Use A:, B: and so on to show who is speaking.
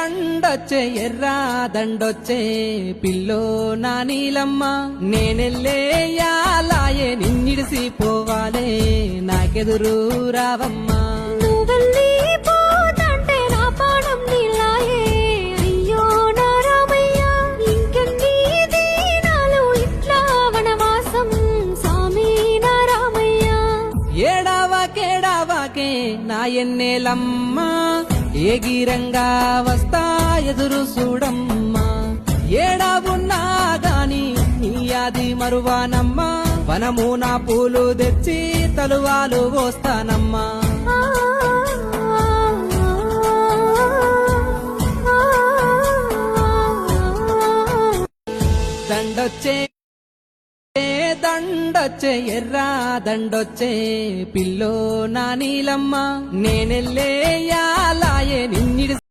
A: దండొచ్చే ఎర్రా దండొచ్చే pillow నా నీలమ్మ నేనెళ్ళే యాలాయే నిన్నిడిసిపోవాలే నాకెదురు రావమ్మా
B: నువ్వెళ్ళి పోతంటే నా పాడం నీలాయే అయ్యో నా రామయ్య ఇంకెన్ని దినాలు ఇట్లా వనవాసం స్వామి నా రామయ్య
A: ఏడావాకేడావాకే నా ఎన్నేలమ్మా ఏగిరంగా వస్తా ఎదురు చూడమ్మా ఏడావున్నా గాని నీ యాది మరువానమ్మా వనము నా పూలు తెచ్చి తలువాలు పోస్తానమ్మా దండొచ్చే దండొచ్చే ఎర్రా దండొచ్చే పిల్లో నా నీలమ్మ నేనెళ్ళే యాలాయే నిన్నిడి